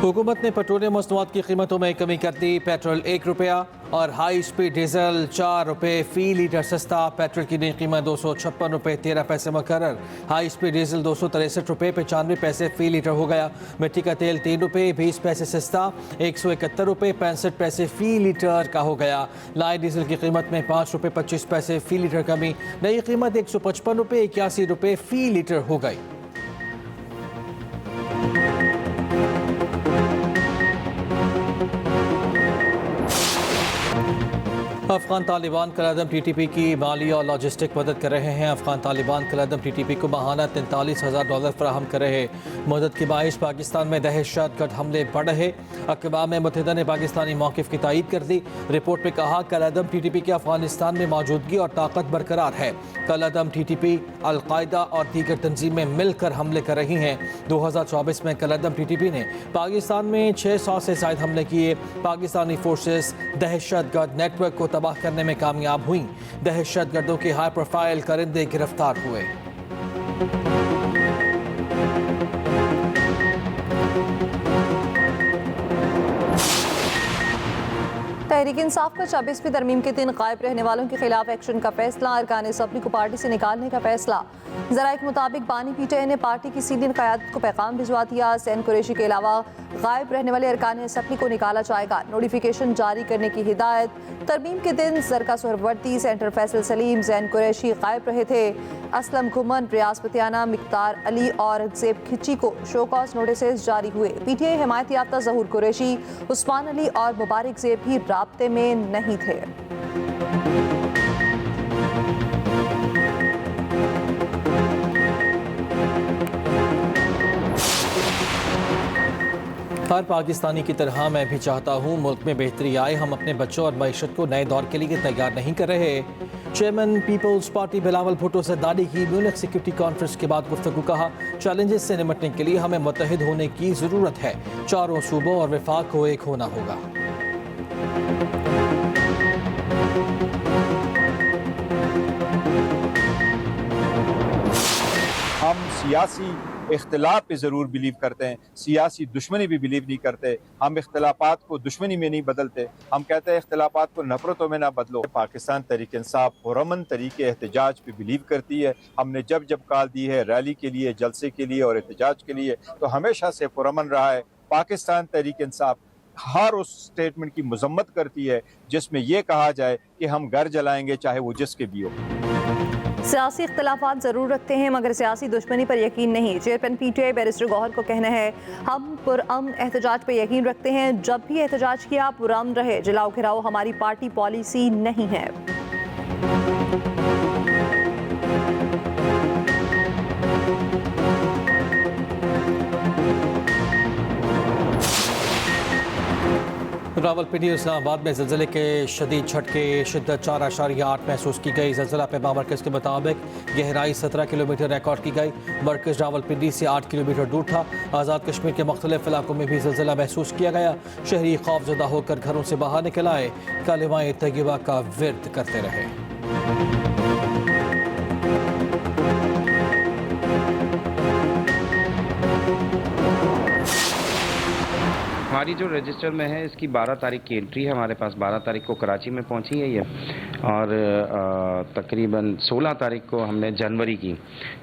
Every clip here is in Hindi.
हुकूमत ने पेट्रोलियम मसनूआत की कीमतों में कमी कर दी। पेट्रोल ₹1 और हाई स्पीड डीजल ₹4 फी लीटर सस्ता। पेट्रोल की नई कीमत ₹256.13 मुकर्रर। हाई स्पीड डीजल ₹263.95 फी लीटर हो गया। मिट्टी का तेल ₹3.20 सस्ता, ₹171.65 फी लीटर का हो गया। लाइट डीजल की कीमत में ₹5.25 फी लीटर कमी। नई कीमत ₹155.81 फी लीटर हो गई। अफगान तालिबान कलादम TTP की माली और लॉजिस्टिक मदद कर रहे हैं। अफगान तालिबान कलादम TTP को माहाना $43,000 फराहम कर रहे। मदद के बाइस पाकिस्तान में दहशतगर्द हमले बढ़ रहे। अक़वाम मुत्तहिदा ने पाकिस्तानी मौक़िफ़ की तायीद कर दी। रिपोर्ट में कहा कलादम TTP की अफगानिस्तान में मौजूदगी और ताकत बरकरार है। कलादम TTP अलकायदा और दीगर तंजीमें मिलकर हमले कर रही हैं। 2024 में कलादम TTP ने पाकिस्तान में 600 से ज़ायद हमले किए। पाकिस्तानी फोर्सेस दहशतगर्द नेटवर्क को तबाह करने में कामयाब हुई। दहशतगर्दों के हाई प्रोफाइल करिंदे गिरफ्तार हुए। तहरीक इंसाफ का 26वीं तरमीम के दिन गायब रहने वालों के खिलाफ एक्शन का फैसला। अरकान असम्बली को पार्टी से निकालने का फैसला। ज़राए के मुताबिक बानी PTI ने पार्टी की सीनियर क़यादत को पैगाम भिजवा दिया। सैन कुरैशी के अलावा गायब रहने वाले अरकान असम्बली को निकाला जाएगा। नोटिफिकेशन जारी करने की हिदायत। तरमीम के दिन जरका सोहरवर्दी, सेंटर फैसल सलीम, सैन कुरैशी गायब रहे थे। असलम घुमन, रियाज पतियाना, मिक्तार अली और ज़ेब खिची को शो कॉज नोटिस जारी हुए। PTI हिमायत याफ्ता ज़हूर कुरैशी, उस्मान अली और मुबारक ज़ेब भी राब्ते में नहीं थे। हर पाकिस्तानी की तरह मैं भी चाहता हूँ मुल्क में बेहतरी आए। हम अपने बच्चों और मईशत को नए दौर के लिए तैयार नहीं कर रहे। चेयरमैन पीपल्स पार्टी बिलावल भुट्टो ज़रदारी की म्यूनिख सिक्योरिटी कॉन्फ्रेंस के बाद गुफ्तगू। कहा चैलेंजेस से निपटने के लिए हमें मुत्तहिद होने की ज़रूरत है। चारों सूबों और वफाक को एक होना होगा। हम सियासी इख्तिलाफ पे ज़रूर बिलीव करते हैं, सियासी दुश्मनी भी बिलीव नहीं करते। हम इख्तिलाफात को दुश्मनी में नहीं बदलते। हम कहते हैं इख्तिलाफात को नफरतों में ना बदलो। पाकिस्तान तहरीक इंसाफ पुरअमन तरीके एहतजाज पे बिलीव करती है। हमने जब जब कॉल दी है रैली के लिए, जलसे के लिए और एहतजाज के लिए, तो हमेशा से पुरअमन रहा है। पाकिस्तान तहरीक इंसाफ हर उस स्टेटमेंट की मजम्मत करती है जिसमें यह कहा जाए कि हम घर जलाएंगे चाहे वो जिसके भी हो। सियासी इख्तलाफात ज़रूर रखते हैं मगर सियासी दुश्मनी पर यकीन नहीं। चेयरमैन PTI बैरिस्टर गौहर को कहना है हम पुरअमन एहतजाज पर यकीन रखते हैं। जब भी एहतजाज किया पुरअमन रहे। जलाओ घिराओ हमारी पार्टी पॉलिसी नहीं है। रावलपिंडी इस्लामाबाद में ज़लज़ले के शदीद झटके, शिद्दत 4.8 महसूस की गई। ज़लज़ला पैमा मरकज़ के मुताबिक गहराई 17 किलोमीटर रिकॉर्ड की गई। मरकज़ रावलपिंडी से 8 किलोमीटर दूर था। आज़ाद कश्मीर के मुख्तलिफ इलाकों में भी ज़लज़ला महसूस किया गया। शहरी खौफज़दा होकर घरों से बाहर निकल आए। कलिमाए तय्यबा का विर्द करते रहे। हमारी जो रजिस्टर में है इसकी 12 तारीख की एंट्री है। हमारे पास 12 तारीख को कराची में पहुंची है ये, और तकरीबन 16 तारीख को हमने जनवरी की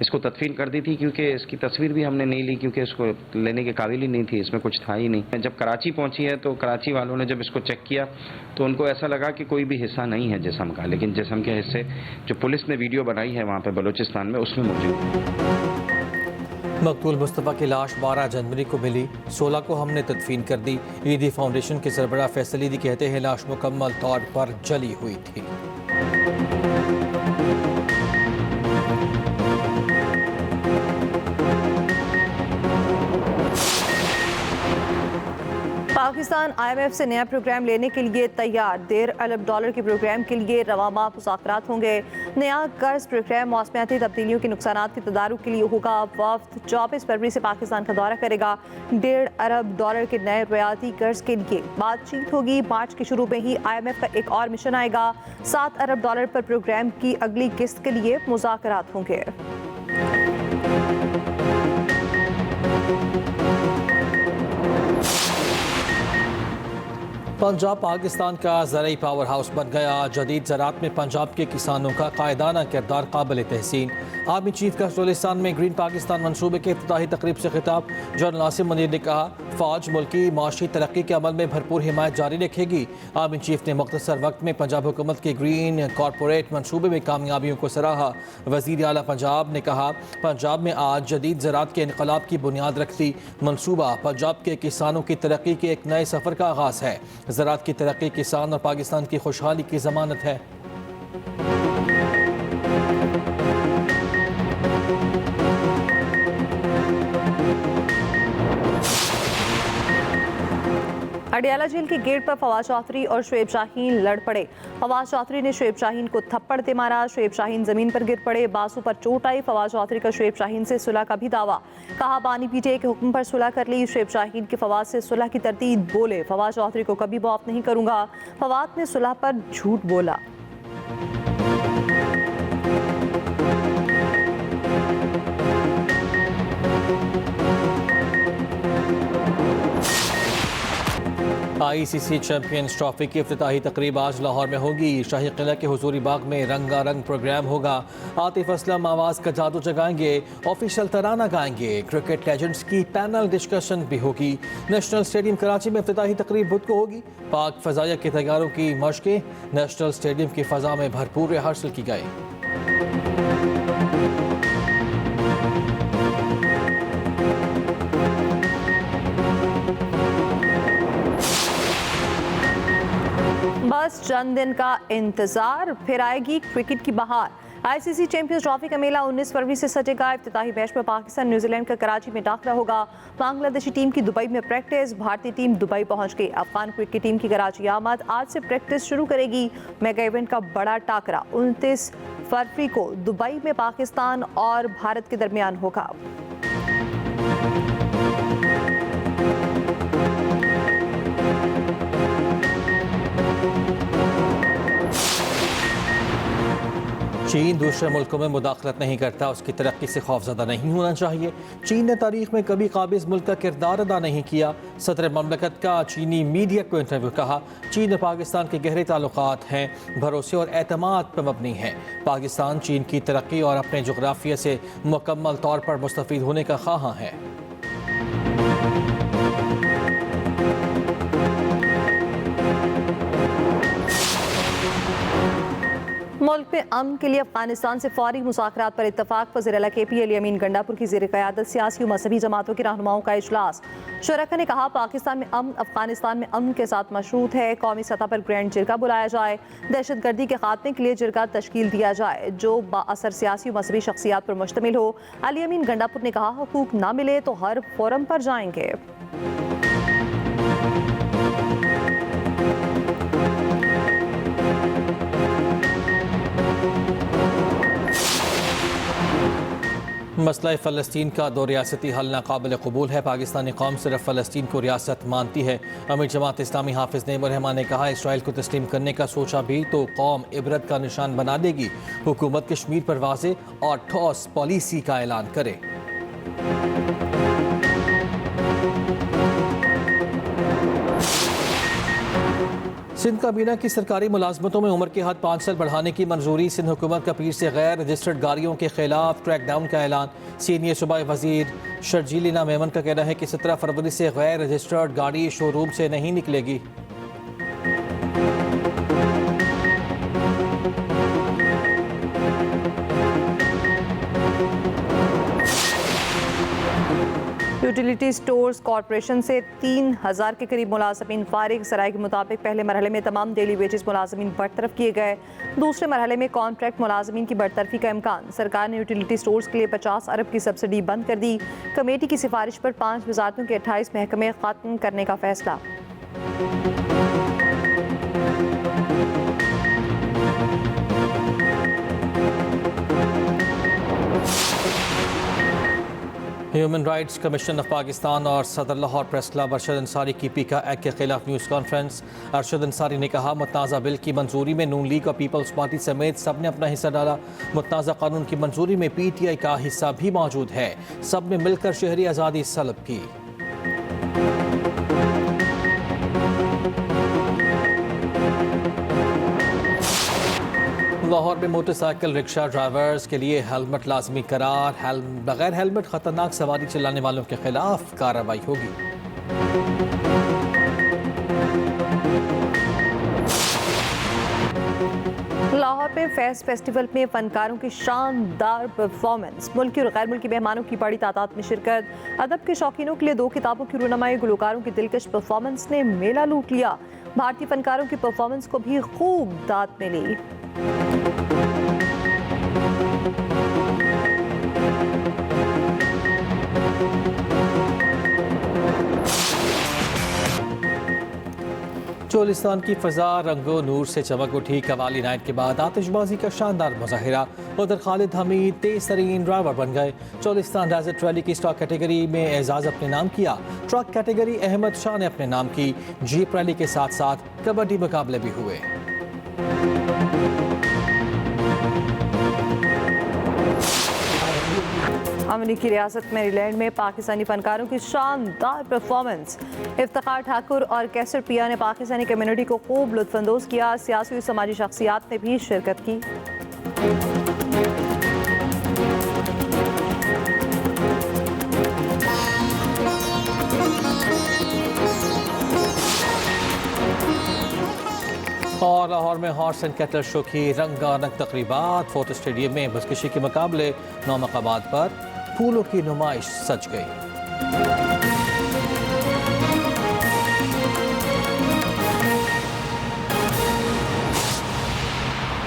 इसको तदफीन कर दी थी, क्योंकि इसकी तस्वीर भी हमने नहीं ली क्योंकि इसको लेने के काबिल ही नहीं थी, इसमें कुछ था ही नहीं। जब कराची पहुंची है तो कराची वालों ने जब इसको चेक किया तो उनको ऐसा लगा कि कोई भी हिस्सा नहीं है जिस्म का, लेकिन जिस्म के हिस्से जो पुलिस ने वीडियो बनाई है वहाँ पर बलूचिस्तान में उसमें मौजूद है। मकतूल मुस्तफ़ा की लाश 12 जनवरी को मिली, 16 को हमने तदफीन कर दी। ईदी फाउंडेशन के सरबराह फैसल ईदी कहते हैं लाश मुकम्मल तौर पर जली हुई थी। पाकिस्तान IMF से नया प्रोग्राम लेने के लिए तैयार। $1.5 अरब के प्रोग्राम के लिए रवा माह मुज़ाकरात होंगे। नया कर्ज प्रोग्राम मौसमियाती तब्दीलियों के नुकसानात के तदारुक के लिए होगा। वफ्द 24 फरवरी से पाकिस्तान का दौरा करेगा। $1.5 अरब के नए रियायती कर्ज के लिए बातचीत होगी। मार्च के शुरू में ही IMF का एक और मिशन आएगा। $7 अरब पर प्रोग्राम की अगली किस्त के लिए मुज़ाकरात होंगे। पंजाब पाकिस्तान का ज़राई पावर हाउस बन गया। जदीद ज़राअत में पंजाब के किसानों का कायदाना किरदार काबिल तहसीन। आर्मी चीफ का बलूचिस्तान में ग्रीन पाकिस्तान मनसूबे के इफ्तिताही तकरीब से खिताब। जनरल नासिम मुनीर ने कहा, फ़ौज मुल्क की माशी तरक्की के अमल में भरपूर हिमायत जारी रखेगी। आर्मी चीफ ने मुख्तसर वक्त में पंजाब हुकूमत के ग्रीन कॉरपोरेट मनसूबे में कामयाबियों को सराहा। वज़ीर आला पंजाब ने कहा, पंजाब में आज जदीद ज़राअत के इनकलाब की बुनियाद रखती मनसूबा पंजाब के किसानों की तरक्की के एक नए सफ़र का आगाज़ है। ज़राअत की तरक्की किसान और पाकिस्तान की खुशहाली की ज़मानत है। अडियाला जेल के गेट पर फवाद चौधरी और शुएब शाहीन लड़ पड़े। फवाद चौधरी ने शुएब शाहीन को थप्पड़ दे मारा। शुएब शाहीन जमीन पर गिर पड़े। बासु पर चोट आई। फवाद चौधरी का शुएब शाहीन से सुलह का भी दावा। कहा, बानी पीटीआई के हुक्म पर सुलह कर ली। शुएब शाहीन के फवाद से सुलह की तरतीब। बोले, फवाद चौधरी को कभी माफ नहीं करूंगा। फवाद ने सुलह पर झूठ बोला। ICC चैंपियंस ट्रॉफी की इफ्तिताही तकरीब आज लाहौर में होगी। शाही किला के हुजूरी बाग में रंगारंग प्रोग्राम होगा। आतिफ असलम आवाज़ का जादू जगाएंगे। ऑफिशियल तराना गाएंगे। क्रिकेट लेजेंड्स की पैनल डिस्कशन भी होगी। नेशनल स्टेडियम कराची में इफ्तिताही तकरीब बुध को होगी। पाक फ़ज़ाइया के तैयारों की मशक़ें नेशनल स्टेडियम की फ़ज़ा में भरपूर रिहर्सल की गई। बस चंद दिन का इंतजार, फिर आएगी क्रिकेट की बहार। ICC चैंपियंस ट्रॉफी का मेला 19 फरवरी से सजेगा। इफ्तिताही मैच में पाकिस्तान न्यूजीलैंड का कराची में टाकरा होगा। बांग्लादेशी टीम की दुबई में प्रैक्टिस। भारतीय टीम दुबई पहुंच गई। अफगान क्रिकेट टीम की कराची आमद। आज से प्रैक्टिस शुरू करेगी। मेगा इवेंट का बड़ा टाकरा 29 फरवरी को दुबई में पाकिस्तान और भारत के दरमियान होगा। चीन दूसरे मुल्कों में मुदाखलत नहीं करता, उसकी तरक्की से खौफज़दा नहीं होना चाहिए। चीन ने तारीख में कभी काबिज़ मुल्क का किरदार अदा नहीं किया। सदर ममलकत का चीनी मीडिया को इंटरव्यू। कहा, चीन और पाकिस्तान के गहरे ताल्लुकात हैं, भरोसे और एतमाद पर मबनी हैं। पाकिस्तान चीन की तरक्की और अपने जोग्राफिया से मुकम्मल तौर पर मुस्तफ़ीद होने का ख़्वाहां है। मुल्क में अमन के लिए अफगानिस्तान से फौरी मुज़ाकरात पर इत्तफाक। वज़ीर-ए-आला KP अली अमीन गंडापुर की ज़ेर क़यादत सियासी और मजहबी जमातों के रहनुमाओं का इजलास। शुरका ने कहा, पाकिस्तान में अमन अफगानिस्तान में अमन के साथ मशरूत है। कौमी सतह पर ग्रैंड जिरगा बुलाया जाए। दहशतगर्दी के खात्मे के लिए जिरगा तश्कील दिया जाए जो बाअसर सियासी और मजहबी शख्सियात पर मुश्तमिल हो। अली अमीन गंडापुर ने कहा, हुकूक ना मिले तो हर फोरम पर जाएंगे। मसला फ़लस्तीन का दो रियासती हल नाकाबिल कबूल है। पाकिस्तानी कौम सिर्फ फ़लस्तीन को रियासत मानती है। अमीर जमात इस्लामी हाफिज़ नईम उर रहमान ने कहा, इसराइल को तस्लीम करने का सोचा भी तो कौम इबरत का निशान बना देगी। हुकूमत कश्मीर पर वाज़ेह और ठोस पॉलिसी का ऐलान करे। सिंध काबीना की सरकारी मुलाजमतों में उम्र की हद 5 साल बढ़ाने की मंजूरी। सिंध हुकूमत का पीर से गैर रजिस्टर्ड गाड़ियों के खिलाफ क्रैकडाउन का ऐलान। सीनियर सूबाई वजीर शर्जीलिना मेमन का कहना है कि 17 फरवरी से गैर रजिस्टर्ड गाड़ी शोरूम से नहीं निकलेगी। यूटिलिटी स्टोर्स कॉरपोरेशन से 3000 के करीब मुलाजमीन फारिग। सराय के मुताबिक पहले मरहले में तमाम डेली वेजेस मुलाजमीन बरतरफ किए गए। दूसरे मरहले में कॉन्ट्रैक्ट मुलाजमीन की बरतरफी का इम्कान। सरकार ने यूटिलिटी स्टोर्स के लिए 50 अरब की सब्सिडी बंद कर दी। कमेटी की सिफारिश पर 5 वजारतों के 28 महकमे खत्म करने का फैसला। Human rights commission of Pakistan और सदर लाहौर प्रेस क्लब अरशद अंसारी की PICA एक्ट के खिलाफ न्यूज़ कॉन्फ्रेंस। अरशद अंसारी ने कहा, मुतनाज़ा बिल की मंजूरी में नून लीग और पीपल्स पार्टी समेत सब ने अपना हिस्सा डाला। मुतनाज़ा कानून की मंजूरी में PTI का हिस्सा भी मौजूद है। सब ने मिलकर शहरी आज़ादी सलब की। लाहौर में मोटरसाइकिल रिक्शा ड्राइवर्स के लिए हेलमेट लाजमी करार। बगैर हेलमेट खतरनाक सवारी चलाने वालों के खिलाफ कार्रवाई होगी। लाहौर में फेस्ट फेस्टिवल में फनकारों की शानदार परफॉर्मेंस, मुल्की और गैर मुल्की मेहमानों की बड़ी तादाद में शिरकत। अदब के शौकीनों के लिए 2 किताबों की रुनमाई गुलकारों की दिलकश परफॉर्मेंस ने मेला लूट लिया। भारतीय फनकारों की परफॉर्मेंस को भी खूब दाद मिली। चोलिस्तान की फजा रंगो नूर से चमक उठी। कवाली नाइट के बाद आतिशबाजी का शानदार मुजाहिरा। उधर खालिद हमीद तेज तरीन ड्राइवर बन गए। चोलिस्तान डेजर्ट रैली की स्टॉक कैटेगरी में एजाज अपने नाम किया। ट्रक कैटेगरी अहमद शाह ने अपने नाम की। जीप रैली के साथ साथ कबड्डी मुकाबले भी हुए। अमेरिकी रियासत मैरीलैंड में पाकिस्तानी फनकारों की शानदार परफॉर्मेंस। इफ्तिखार ठाकुर और कैसर पिया ने पाकिस्तानी कम्युनिटी को खूब लुत्फानंदोज किया। सियासी और समाजी शख्सियात ने भी शिरकत की। और लाहौर में हॉर्स एंड कैटल शो की रंगारंग तकरीबात। फोर्ट स्टेडियम में बसकशी के मुकाबले 9 मकामात पर फूलों की नुमाइश सज गई।